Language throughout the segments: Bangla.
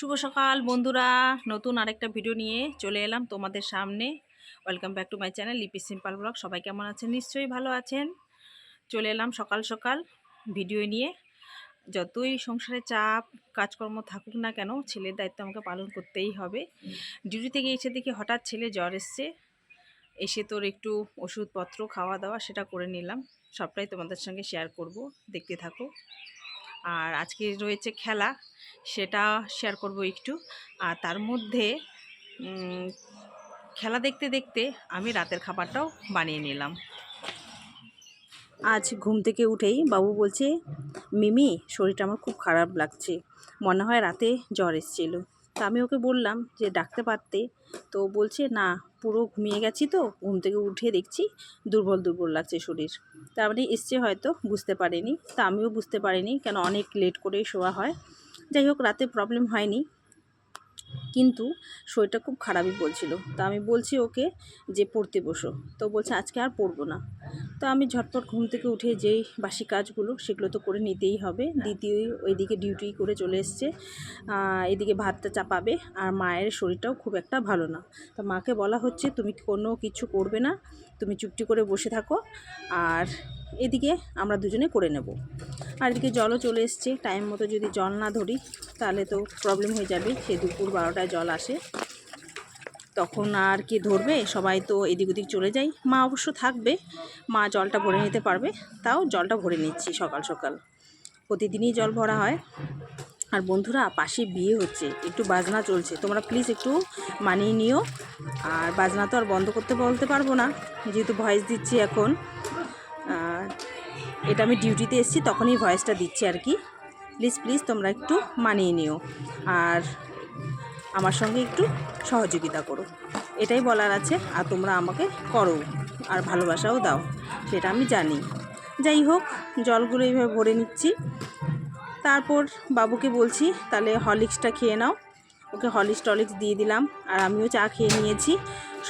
শুভ সকাল বন্ধুরা, নতুন আরেকটা ভিডিও নিয়ে চলে এলাম তোমাদের সামনে। Welcome back to my channel লিপি সিম্পল ব্লগ। সবাই কেমন আছেন? নিশ্চয়ই ভালো আছেন। চলে এলাম সকাল সকাল ভিডিও নিয়ে। যতই সংসারে চাপ কাজকর্ম থাকুক না কেন, ছেলের দায়িত্ব আমাকে পালন করতেই হবে। ডিউটি থেকে এসে দেখি হঠাৎ ছেলে জ্বর এসছে, এসে তোর একটু ওষুধপত্র খাওয়া দাওয়া সেটা করে নিলাম। সবটাই তোমাদের সঙ্গে শেয়ার করব, দেখতে থাকো। আর আজকে রয়েছে খেলা, সেটা শেয়ার করব একটু। আর তার মধ্যে খেলা দেখতে দেখতে আমি রাতের খাবারটাও বানিয়ে নিলাম। আজ ঘুম থেকে উঠেই বাবু বলছে, মিমি শরীরটা আমার খুব খারাপ লাগছে, মনে হয় রাতে জ্বর এসেছিলো। তা আমি ওকে বললাম যে ডাকতে পারতে, তো বলছে না, পুরো ঘুমিয়ে গেছি, তো ঘুম থেকে উঠে দেখছি দুর্বল দুর্বল লাগছে শরীর। তার মানে এসছে, হয়তো বুঝতে পারিনি। তা আমিও বুঝতে পারিনি, কেন অনেক লেট করেই শোয়া হয়। যাই হোক, রাতে প্রবলেম হয়নি, কিন্তু শরীরটা খুব খারাপই বলছিল। তা আমি বলছি ওকে যে পড়তে বসো, তো বলছে আজকে আর পড়বো না। তো আমি ঝটপট ঘুম থেকে উঠে যেই বাসি কাজগুলো সেগুলো তো করে নিতেই হবে। দিদি ওইদিকে ডিউটি করে চলে এসছে, এদিকে ভাতটা চাপাবে। আর মায়ের শরীরটাও খুব একটা ভালো না। তো মাকে বলা হচ্ছে তুমি কোনো কিছু করবে না, তুমি চুপটি করে বসে থাকো, আর এদিকে আমরা দুজনে করে নেব। আর এদিকে জলও চলে এসছে, টাইম মতো যদি জল না ধরি তাহলে তো প্রবলেম হয়ে যাবে। সে দুপুর 12টায় জল আসে, তখন আর কি ধরবে, সবাই তো এদিক ওদিক চলে যায়। মা অবশ্য থাকবে, মা জলটা ভরে নিতে পারবে। তাও জলটা ভরে নিচ্ছি সকাল সকাল, প্রতিদিনই জল ভরা হয়। আর বন্ধুরা, পাশে বিয়ে হচ্ছে, একটু বাজনা চলছে, তোমরা প্লিজ একটু মানিয়ে নিও। আর বাজনা তো আর বন্ধ করতে বলতে পারবো না, যেহেতু ভয়েস দিচ্ছি এখন। এটা আমি ডিউটিতে এসেছি তখনই ভয়েসটা দিচ্ছি আর কি। প্লিজ প্লিজ তোমরা একটু মানিয়ে নিও, আর আমার সঙ্গে একটু সহযোগিতা করো, এটাই বলার আছে। আর তোমরা আমাকে করো, আর ভালোবাসাও দাও, সেটা আমি জানি। যাই হোক, জলগুলো এইভাবে ভরে নিচ্ছি। তারপর বাবুকে বলছি তাহলে হরলিক্সটা খেয়ে নাও। ওকে হরলিক্স দিয়ে দিলাম, আর আমিও চা খেয়ে নিয়েছি।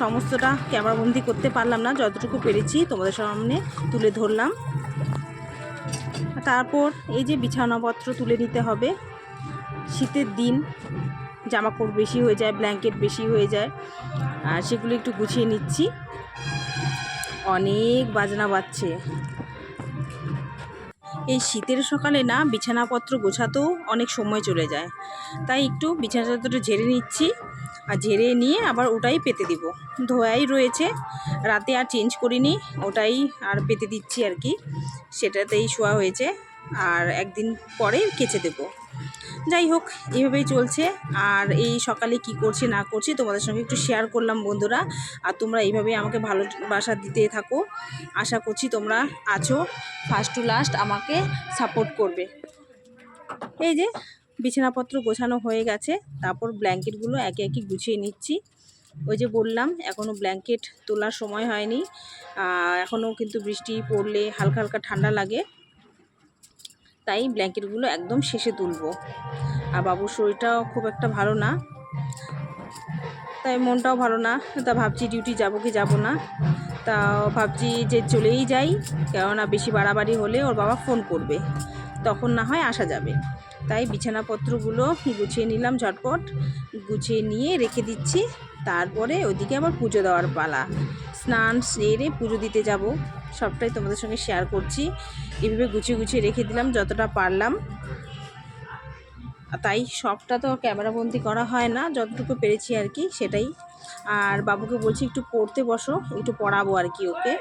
সমস্তটা ক্যামেরাবন্দি করতে পারলাম না, যতটুকু পেরেছি তোমাদের সামনে তুলে ধরলাম। তারপর এই যে বিছানাপত্র তুলে নিতে হবে। শীতের দিন জামাকাপড় বেশি হয়ে যায়, ব্ল্যাঙ্কেট বেশি হয়ে যায়, আর সেগুলো একটু গুছিয়ে নিচ্ছি। অনেক বাজনা বাজছে। এই শীতের সকালে না বিছানাপত্র গোছাতেও অনেক সময় চলে যায়, তাই একটু বিছানাপত্র ঝেড়ে নিচ্ছি। আর ঝেড়ে নিয়ে আবার ওটাই পেতে দিব, ধোয়াই রয়েছে, রাতে আর চেঞ্জ করিনি, ওটাই আর পেতে দিচ্ছি আর কি। সেটাতেই শোয়া হয়েছে, আর একদিন পরে কেচে দেবো। যাই হোক, এইভাবেই চলছে। আর এই সকালে কি করছি না করছি তোমাদের সঙ্গে একটু শেয়ার করলাম বন্ধুরা। আর তোমরা এইভাবেই আমাকে ভালোবাসা দিতে থাকো, আশা করছি তোমরা আছো, ফার্স্ট টু লাস্ট আমাকে সাপোর্ট করবে। এই যে বিছানাপত্র গোছানো হয়ে গেছে, তারপর ব্ল্যাঙ্কেটগুলো একে একে গুছিয়ে নিচ্ছি। ওই যে বললাম, এখনও ব্ল্যাঙ্কেট তোলার সময় হয়নি, এখনও কিন্তু বৃষ্টি পড়লে হালকা হালকা ঠান্ডা লাগে, তাই ব্ল্যাঙ্কেটগুলো একদম শেষে তুলব। আর বাবুর শরীরটাও খুব একটা ভালো না, তাই মনটাও ভালো না। তা ভাবছি ডিউটি যাব কি যাব না। তা ভাবছি যে চলেই যাই, কেননা বেশি বাড়াবাড়ি হলে ওর বাবা ফোন করবে, তখন না হয় আসা যাবে। তাই বিছানাপত্রগুলো গুছিয়ে নিলাম, ঝটপট গুছিয়ে নিয়ে রেখে দিচ্ছি। তারপরে ওইদিকে আবার পুজো দেওয়ার পালা, স্নান সেরে পুজো দিতে যাব। সবটাই তোমাদের সঙ্গে শেয়ার করছি। এভাবে গুছিয়ে গুছিয়ে রেখে দিলাম যতটা পারলাম, তাই সবটা তো ক্যামেরাবন্দি করা হয় না, যতটুকু পেরেছি আর কি সেটাই। আর বাবুকে বলছি একটু পড়তে বসো, একটু পড়াবো আর কি ওকে।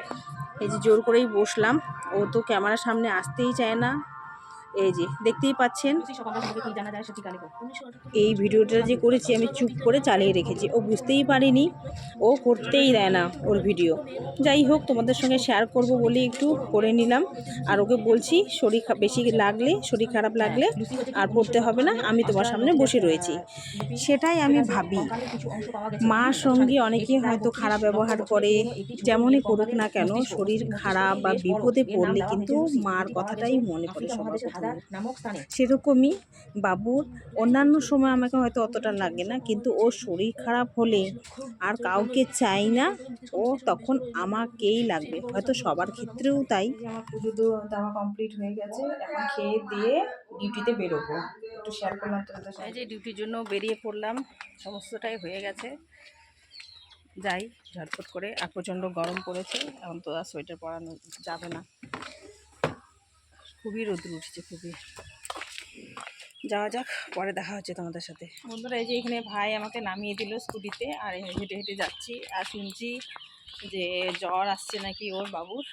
এই যে জোর করেই বসলাম, ও তো ক্যামেরার সামনে আসতেই চায় না। এই যে দেখতেই পাচ্ছেন, এই ভিডিওটা যে করেছি আমি চুপ করে চালিয়ে রেখেছি, ও বুঝতেই পারিনি, ও করতেই দেয় না ওর ভিডিও। যাই হোক, তোমাদের সঙ্গে শেয়ার করব বলে একটু করে নিলাম। আর ওকে বলছি শরীর বেশি লাগলে, শরীর খারাপ লাগলে আর পড়তে হবে না, আমি তোমার সামনে বসে রয়েছি। সেটাই আমি ভাবি। মার সঙ্গে অনেকে হয়তো খারাপ ব্যবহার করে, যেমনই করুক না কেন, শরীর খারাপ বা বিপদে পড়লে কিন্তু মার কথাটাই মনে পড়ে সবার প্রথমে। সেরকমই বাবুর অন্যান্য সময় আমাকে হয়তো অতটা লাগে না, কিন্তু ওর শরীর খারাপ হলে আর কাউকে চাই না, ও তখন আমাকেই লাগবে, হয়তো সবার ক্ষেত্রেও তাই। আমার পুজো দেওয়া কমপ্লিট হয়ে গেছে, এখন খেয়ে দিয়ে ডিউটিতে বেরোবো, একটু শেয়ার করলাম তোমাদের সাথে। এই যে ডিউটির জন্য বেরিয়ে পড়লাম, সমস্তটাই হয়ে গেছে, যাই ঝটপট করে। আর প্রচণ্ড গরম পড়েছে, এখন তো আর সোয়েটার পরানো যাবে না, খুবই রোদ্র উঠছে খুবই। যাওয়া যাক, পরে দেখা হচ্ছে তোমাদের সাথে। বন্ধুরা এই যে এখানে ভাই আমাকে নামিয়ে দিল স্কুটিতে, আর হেঁটে হেঁটে যাচ্ছি। আর শুনছি যে জ্বর আসছে নাকি ওর বাবুর।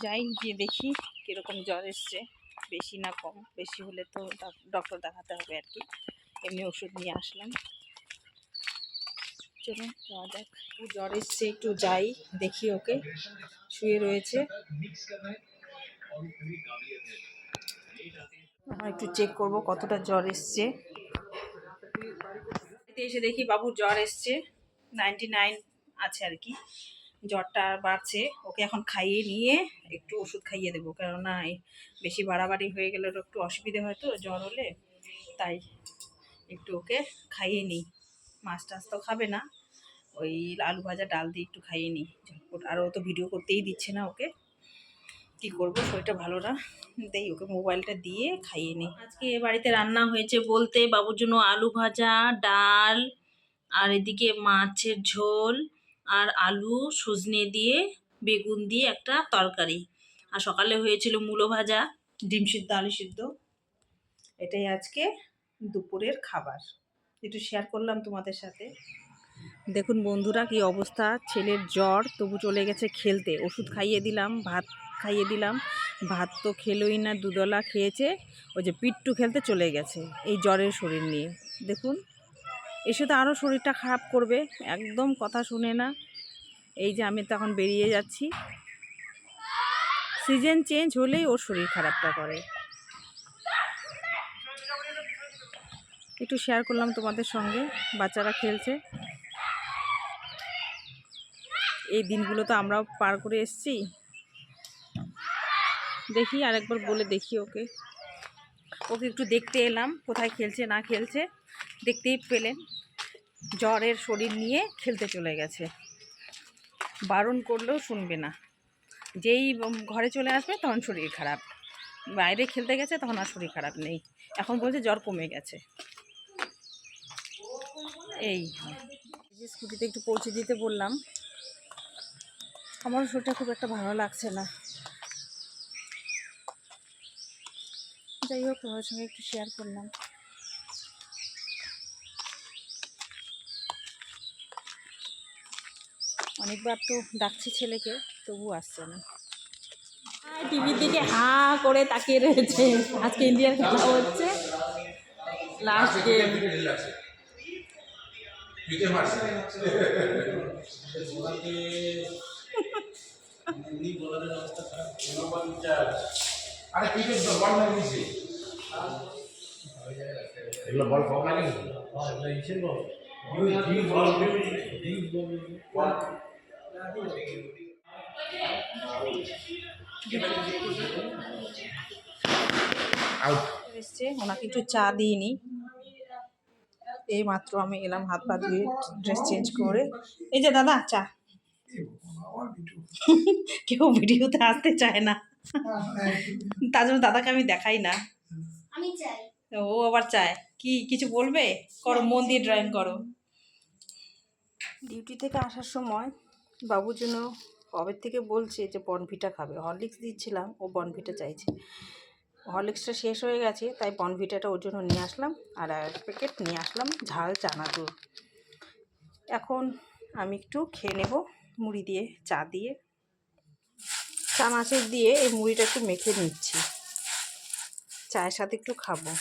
যাই গিয়ে দেখি কীরকম জ্বর এসছে, বেশি না কম। বেশি হলে তো ডক্টর দেখাতে হবে আর কি, এমনি ওষুধ নিয়ে আসলাম। চলুন যাওয়া যাক। জ্বর এসছে, একটু যাই দেখি ওকে, শুয়ে রয়েছে। একটু চেক করব কতটা জ্বর এসছে। এসে দেখি বাবুর জ্বর এসছে 99 আছে আর কি। জ্বরটা আর বাড়ছে, ওকে এখন খাইয়ে নিয়ে একটু ওষুধ খাইয়ে দেবো, কেননা বেশি বাড়াবাড়ি হয়ে গেলে একটু অসুবিধে হয় তো জ্বর হলে, তাই একটু ওকে খাইয়ে নিই। মাছ টাছ তো খাবে না, ওই আলু ভাজা ডাল দিয়ে একটু খাইয়ে নিই ঝটপট। আর ও তো ভিডিও করতেই দিচ্ছে না ওকে, কি করবো, শরীরটা ভালো না, দেই ওকে মোবাইলটা দিয়ে খাইয়ে নিই। আজকে বাড়িতে রান্না হয়েছে বলতে বাবুর জন্য আলু ভাজা, ডাল, আর এদিকে মাছের ঝোল, আর আলু সজনে দিয়ে বেগুন দিয়ে একটা তরকারি। আর সকালে হয়েছিল মূলো ভাজা, ডিম সিদ্ধ, আলু সিদ্ধ। এটাই আজকে দুপুরের খাবার, একটু শেয়ার করলাম তোমাদের সাথে। দেখুন বন্ধুরা কি অবস্থা, ছেলের জ্বর তবু চলে গেছে খেলতে। ওষুধ খাইয়ে দিলাম, ভাত খাইয়ে দিলাম, ভাত তো খেলোই না, দুদলা খেয়েছে। ওই যে পিট্টু খেলতে চলে গেছে এই জ্বরের শরীর নিয়ে। দেখুন এসে তো আরও শরীরটা খারাপ করবে, একদম কথা শুনে না। এই যে আমি তো এখন বেরিয়ে যাচ্ছি, সিজন চেঞ্জ হলেই ওর শরীর খারাপটা করে। একটু শেয়ার করলাম তোমাদের সঙ্গে, বাচ্চারা খেলছে। এই দিনগুলো তো আমরাও পার করে এসেছি। দেখি আরেকবার বলে দেখি ওকে, ওকে একটু দেখতে এলাম কোথায় খেলছে না খেলছে। দেখতেই পেলেন জ্বরের শরীর নিয়ে খেলতে চলে গেছে, বারণ করলেও শুনবে না। যেই ঘরে চলে আসবে তখন শরীর খারাপ, বাইরে খেলতে গেছে তখন আর শরীর খারাপ নেই, এখন বলছে জ্বর কমে গেছে। এই যে স্কুটিতে একটু পৌঁছে দিতে বললাম, আমারও শরীরটা খুব একটা ভালো লাগছে না। যাই হোক তোমার সঙ্গে একটু শেয়ার করলাম। অনেকবার তো ডাকছি ছেলেকে, তবু আসছে না। টিভির দিকে হাঁ করে তাকিয়ে রয়েছে, আজকে ইন্ডিয়ার খেলা হচ্ছে, লাস্ট গেম। এসছে, ওনাকে একটু চা দিইনি, এই মাত্র আমি এলাম হাত পা ধুয়ে ড্রেস চেঞ্জ করে। এই যে দাদা চা। কেউ ভিডিওতে আসতে চায় না, তার জন্য দাদাকে আমি দেখাই না। ও আবার চায় কি, কিছু বলবে? করো, মন দিয়ে ড্রয়িং করো। ডিউটি থেকে আসার সময় বাবুর জন্য কবে থেকে বলছে যে বনভিটা খাবে, হরলিক্স দিচ্ছিলাম, ও বনভিটা চাইছে। হরলিক্সটা শেষ হয়ে গেছে, তাই বনভিটাটা ওর জন্য নিয়ে আসলাম, আর এক প্যাকেট নিয়ে আসলাম ঝাল চানাচুর। এখন আমি একটু খেয়ে নেব মুড়ি দিয়ে, চা দিয়ে, চানাচুর দিয়ে এই মুড়িটা একটু মেখে নিচ্ছি, চায়ের সাথে একটু খাবো।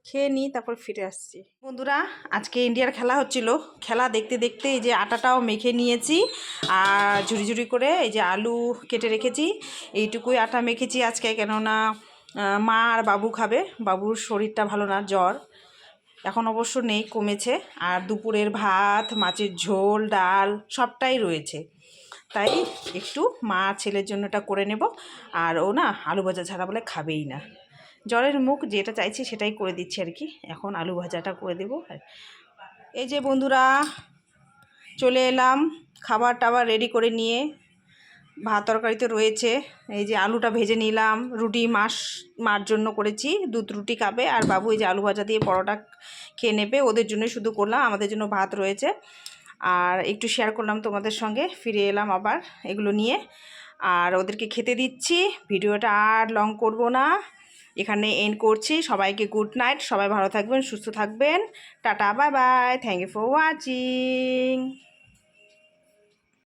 খেয়ে নিই, তারপর ফিরে আসছি। বন্ধুরা আজকে ইন্ডিয়ার খেলা হচ্ছিল, খেলা দেখতে দেখতে এই যে আটাটাও মেখে নিয়েছি, আর ঝুড়ি ঝুড়ি করে এই যে আলু কেটে রেখেছি, এইটুকুই আটা মেখেছি আজকে, কেননা মা আর বাবু খাবে। বাবুর শরীরটা ভালো না, জ্বর এখন অবশ্য নেই, কমেছে। আর দুপুরের ভাত, মাছের ঝোল, ডাল সবটাই রয়েছে, তাই একটু মা ছেলের জন্য এটা করে নেব। আর ও না আলু ভাজা ছাড়া বলে খাবেই না, জ্বরের মুখ যেটা চাইছি সেটাই করে দিচ্ছি আর কি। এখন আলু ভাজাটা করে দেব। এই যে বন্ধুরা চলে এলাম খাবার টাবার রেডি করে নিয়ে, ভাত তরকারি তো রয়েছে, এই যে আলুটা ভেজে নিলাম, রুটি মার জন্য করেছি, দুধ রুটি খাবে, আর বাবু এই যে আলু ভাজা দিয়ে পরোটা খেয়ে নেবে, ওদের জন্যই শুধু করলাম, আমাদের জন্য ভাত রয়েছে। আর একটু শেয়ার করলাম তোমাদের সঙ্গে, ফিরে এলাম আবার এগুলো নিয়ে, আর ওদেরকে খেতে দিচ্ছি। ভিডিওটা আর লং করব না, এখানে এন্ড করছি। সবাইকে গুড নাইট, সবাই ভালো থাকবেন, সুস্থ থাকবেন, tata, bye bye, thank you for watching.